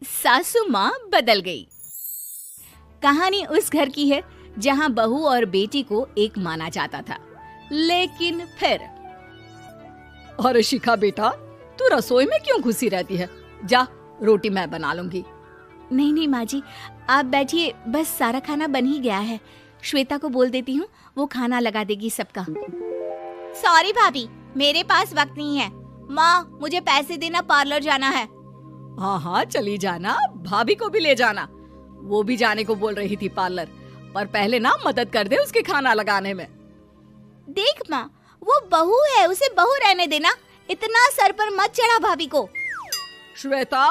सासू माँ बदल गई। कहानी उस घर की है जहाँ बहू और बेटी को एक माना जाता था, लेकिन फिर अरे शिखा बेटा, तू रसोई में क्यों घुसी रहती है? जा, रोटी मैं बना लूंगी। नहीं नहीं माँ जी, आप बैठिए, बस सारा खाना बन ही गया है। श्वेता को बोल देती हूँ, वो खाना लगा देगी सबका। सॉरी भाभी, मेरे पास वक्त नहीं है। माँ, मुझे पैसे देना, पार्लर जाना है। हाँ हाँ चली जाना, भाभी को भी ले जाना। वो भी जाने को बोल रही थी पार्लर, पर पहले ना मदद कर दे उसके खाना लगाने में। देख माँ, वो बहू है, उसे बहू रहने देना, इतना सर पर मत चढ़ा भाभी को। श्वेता,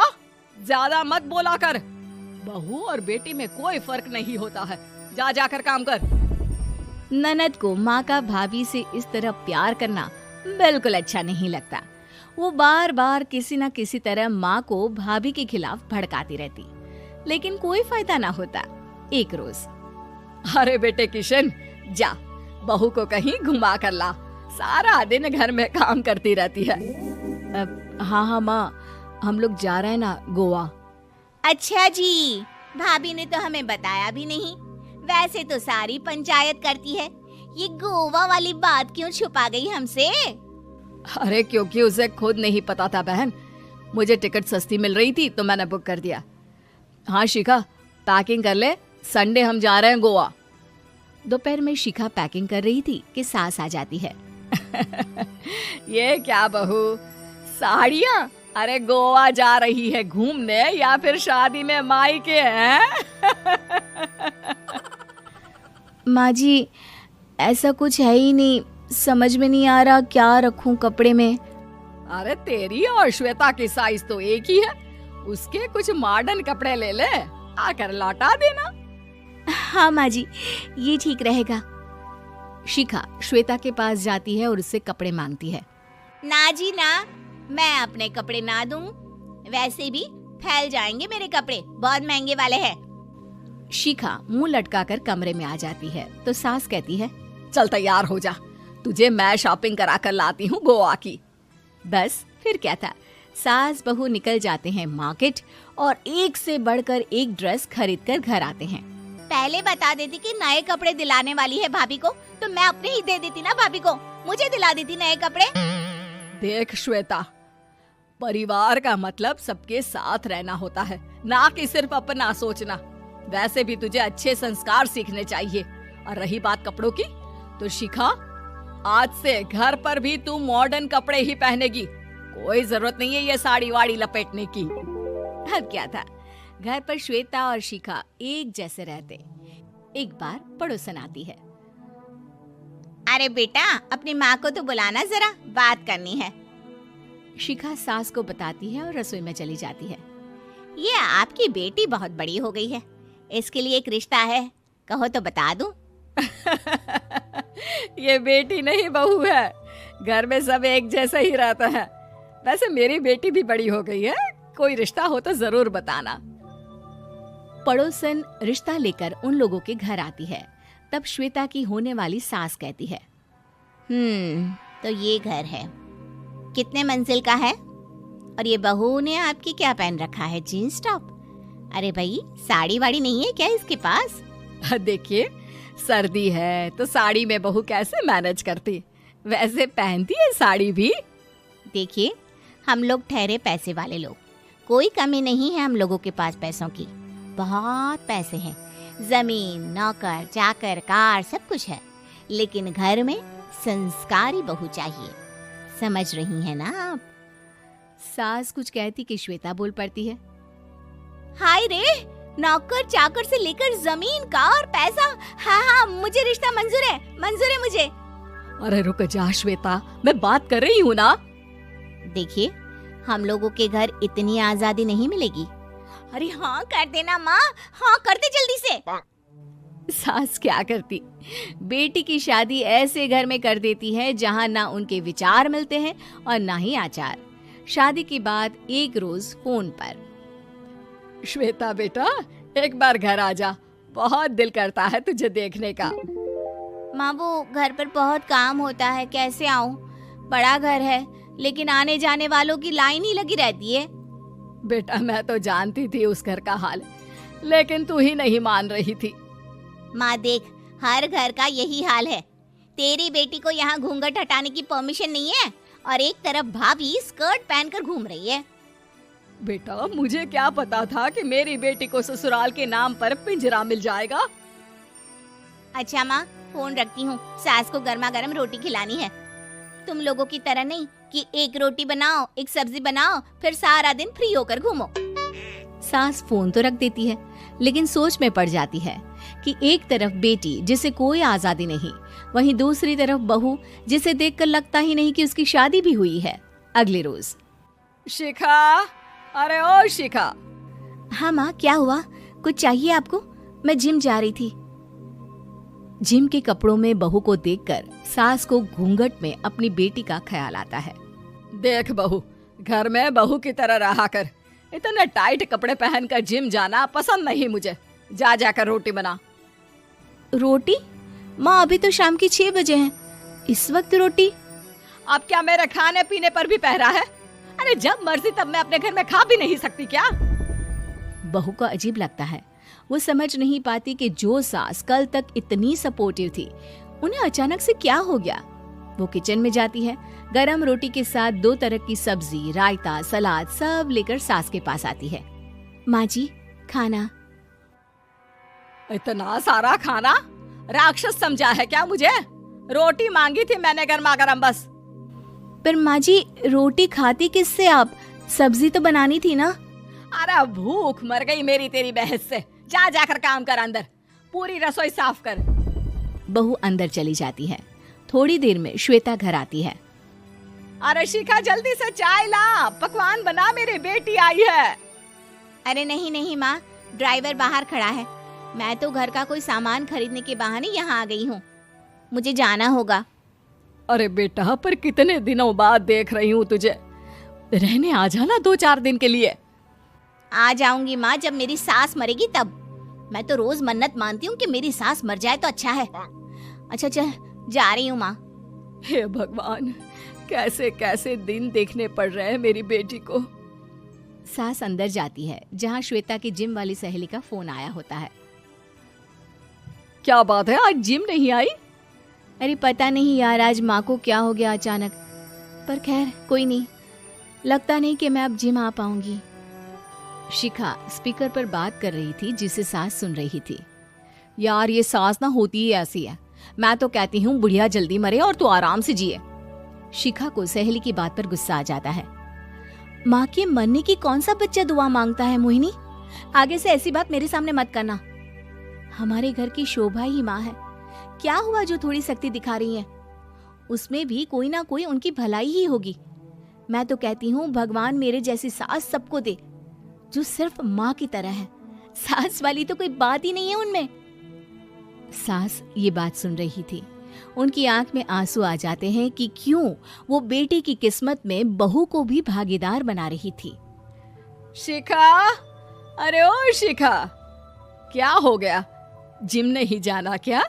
ज्यादा मत बोला कर। बहू और बेटी में कोई फर्क नहीं होता है। जा जाकर काम कर। ननद को माँ का भाभी से इस तरह प्यार करना बिल्कुल अच्छा नहीं लगता। वो बार बार किसी न किसी तरह माँ को भाभी के खिलाफ भड़काती रहती, लेकिन कोई फायदा ना होता। एक रोज, अरे बेटे किशन, जा बहू को कहीं घुमा कर ला, सारा दिन घर में काम करती रहती है। हाँ हाँ माँ, हम लोग जा रहे हैं ना गोवा। अच्छा जी, भाभी ने तो हमें बताया भी नहीं। वैसे तो सारी पंचायत करती है, ये गोवा वाली बात क्यों छुपा गई हमसे? अरे क्योंकि उसे खुद नहीं पता था बहन। मुझे टिकट सस्ती मिल रही थी तो मैंने बुक कर दिया। हाँ शिखा, पैकिंग कर ले, संडे हम जा रहे हैं गोवा। दोपहर में शिखा पैकिंग कर रही थी कि सास आ जाती है। ये क्या बहू, साड़ियाँ? अरे गोवा जा रही है घूमने या फिर शादी में मायके हैं? माँ जी, ऐसा कुछ है ही नहीं, समझ में नहीं आ रहा क्या रखूं कपड़े में। अरे तेरी और श्वेता की साइज तो एक ही है, उसके कुछ मॉडर्न कपड़े ले ले, आकर लौटा देना। हाँ माँ जी, ये ठीक रहेगा। शिखा श्वेता के पास जाती है और उससे कपड़े मांगती है। ना जी ना, मैं अपने कपड़े ना दूं, वैसे भी फैल जाएंगे मेरे कपड़े, बहुत महंगे वाले हैं। शिखा मुंह लटकाकर कमरे में आ जाती है तो सास कहती है, चल तैयार हो जा, तुझे मैं शॉपिंग करा कर लाती हूँ गोवा की। बस फिर क्या था, सास बहू निकल जाते हैं मार्केट और एक से बढ़कर एक ड्रेस खरीद कर घर आते हैं। पहले बता देती कि नए कपड़े दिलाने वाली है भाभी को, तो मैं अपने ही दे देती ना भाभी को, मुझे दिला देती नए कपड़े। देख श्वेता, परिवार का मतलब सबके साथ रहना होता है, ना कि सिर्फ अपना सोचना। वैसे भी तुझे अच्छे संस्कार सीखने चाहिए। और रही बात कपड़ों की, तो शिखा, आज से घर पर भी तू मॉडर्न कपड़े ही पहनेगी। कोई जरूरत नहीं है ये साड़ी वाड़ी लपेटने की। अब क्या था, घर पर श्वेता और शिखा एक जैसे रहते। एक बार पड़ोसन आती है। अरे बेटा, अपनी माँ को तो बुलाना जरा, बात करनी है। शिखा सास को बताती है और रसोई में चली जाती है। ये आपकी बेटी बहुत बड़ी हो गई है, इसके लिए एक रिश्ता है, कहो तो बता दूं। ये बेटी नहीं बहू है, घर में सब एक जैसा ही रहता है। वैसे मेरी बेटी भी बड़ी हो गई है, कोई रिश्ता हो तो जरूर बताना। पड़ोसन रिश्ता लेकर उन लोगों के घर आती है। तब श्वेता की होने वाली सास कहती है, तो ये घर है, कितने मंजिल का है? और ये बहू ने आपकी क्या पहन रखा है, जीन्स टॉप? अरे भाई, साड़ी वाड़ी नहीं है क्या इसके पास? देखिए, सर्दी है तो साड़ी में बहू कैसे मैनेज करती, वैसे पहनती है साड़ी भी। देखिए, हम लोग ठहरे पैसे वाले लोग, कोई कमी नहीं है हम लोगों के पास पैसों की, बहुत पैसे हैं, जमीन, नौकर चाकर, कार, सब कुछ है, लेकिन घर में संस्कारी बहू चाहिए। समझ रही हैं ना आप? सास कुछ कहती कि श्वेता बोल पड़ती है, हाय रे, नौकर चाकर से लेकर जमीन, कार, पैसा, हाँ हाँ मुझे रिश्ता मंजूर है मुझे। अरे रुक जा श्वेता, मैं बात कर रही हूँ ना। देखिए, हम लोगों के घर इतनी आजादी नहीं मिलेगी। अरे हाँ कर देना माँ, हाँ कर दे जल्दी से। सास क्या करती, बेटी की शादी ऐसे घर में कर देती है जहाँ ना उनके विचार मिलते हैं और ना ही आचार। शादी के बाद एक रोज फोन पर, श्वेता बेटा, एक बार घर आ जा, बहुत दिल करता है तुझे देखने का। माँ, वो घर पर बहुत काम होता है, कैसे आऊँ? बड़ा घर है, लेकिन आने जाने वालों की लाइन ही लगी रहती है। बेटा मैं तो जानती थी उस घर का हाल, लेकिन तू ही नहीं मान रही थी। माँ देख, हर घर का यही हाल है। तेरी बेटी को यहाँ घूंघट हटाने की परमिशन नहीं है और एक तरफ भाभी स्कर्ट पहनकर घूम रही है। बेटा मुझे क्या पता था कि मेरी बेटी को ससुराल के नाम पर पिंजरा मिल जाएगा। अच्छा माँ, फोन रखती हूँ, सास को गर्मा गर्म रोटी खिलानी है। तुम लोगों की तरह नहीं कि एक रोटी बनाओ, एक सब्जी बनाओ, फिर सारा दिन फ्री होकर घूमो। सास फोन तो रख देती है, लेकिन सोच में पड़ जाती है कि एक तरफ बेटी जिसे कोई आजादी नहीं, वहीं दूसरी तरफ बहू जिसे देखकर लगता ही नहीं कि उसकी शादी भी हुई है। अगले रोज। शिखा, अरे ओ शिखा। हाँ माँ, क्या हुआ? कुछ चाहिए आपको? मैं जिम जा रही थी। जिम के कपड़ों में बहू को देखकर सास को घूंघट में अपनी बेटी का ख्याल आता है। देख बहू, घर में बहू की तरह रहा कर। इतने टाइट कपड़े पहनकर जिम जाना पसंद नहीं मुझे। जा जाकर रोटी बना। रोटी? माँ अभी तो शाम की 6 बजे हैं, इस वक्त रोटी? अब क्या मेरे खाने पीने पर भी पहरा है? अरे जब मर्जी तब मैं अपने घर में खा भी नहीं सकती क्या? बहू को अजीब लगता है। वो समझ नहीं पाती कि जो सास कल तक इतनी सपोर्टिव थी, उन्हें अचानक से क्या हो गया। वो किचन में जाती है, गरम रोटी के साथ 2 तरह की सब्जी, रायता, सलाद सब लेकर सास के पास आती है। माँ जी, खाना। इतना सारा खाना? राक्षस समझा है क्या मुझे? रोटी मांगी थी मैंने गर्मा गर्म बस। पर माँ जी, रोटी खाती किससे आप? सब्जी तो बनानी थी ना। अरे भूख मर गई मेरी तेरी बहस से। जा जाकर काम कर, अंदर पूरी रसोई साफ कर। बहू अंदर चली जाती है। थोड़ी देर में श्वेता घर आती है। अरे शिखा जल्दी से चाय ला, पकवान बना, मेरी बेटी आई है। अरे नहीं नहीं माँ, ड्राइवर बाहर खड़ा है। मैं तो घर का कोई सामान खरीदने के बहाने यहाँ आ गई हूँ, मुझे जाना होगा। अरे बेटा, पर कितने दिनों बाद देख रही हूँ तुझे, रहने आ जाना 2-4 दिन के लिए। आ जाऊंगी माँ, जब मेरी सास मरेगी तब। मैं तो रोज मन्नत मानती हूँ कि मेरी सास मर जाए तो अच्छा है। अच्छा चल, जा रही हूँ माँ। हे भगवान, कैसे कैसे दिन देखने पड़ रहे हैं मेरी बेटी को। सास अंदर जाती है, जहाँ श्वेता की जिम वाली सहेली का फोन आया होता है। क्या बात है, आज जिम नहीं आई? अरे पता नहीं यार, आज माँ को क्या हो गया अचानक। पर खैर कोई नहीं, लगता नहीं कि मैं अब जिम आ पाऊंगी। शिखा स्पीकर पर बात कर रही थी, जिसे सास सुन रही थी। यार ये सास ना होती ही ऐसी है। मैं तो कहती हूँ बुढ़िया जल्दी मरे और तू आराम से जिए। शिखा को सहेली की बात पर गुस्सा आ जाता है। माँ के मरने की कौन सा बच्चा दुआ मांगता है मोहिनी? आगे से ऐसी बात मेरे सामने मत करना। हमारे घर की शोभा ही माँ है। क्या हुआ जो थोड़ी सख्ती दिखा रही है? उसमें भी कोई ना कोई उनकी भलाई ही होगी। मैं तो कहती हूँ भगवान मेरे जैसी सास सबको दे, जो सिर्फ माँ की तरह है। सास वाली तो कोई बात ही नहीं है उनमें। सास ये बात सुन रही थी। उनकी आंख में आंसू आ जाते हैं कि क्यों वो बेटी की किस्मत में बहू को भी भागीदार बना रही थी। शिखा, अरे ओ शिखा, क्या हो गया? जिम नहीं जाना क्या?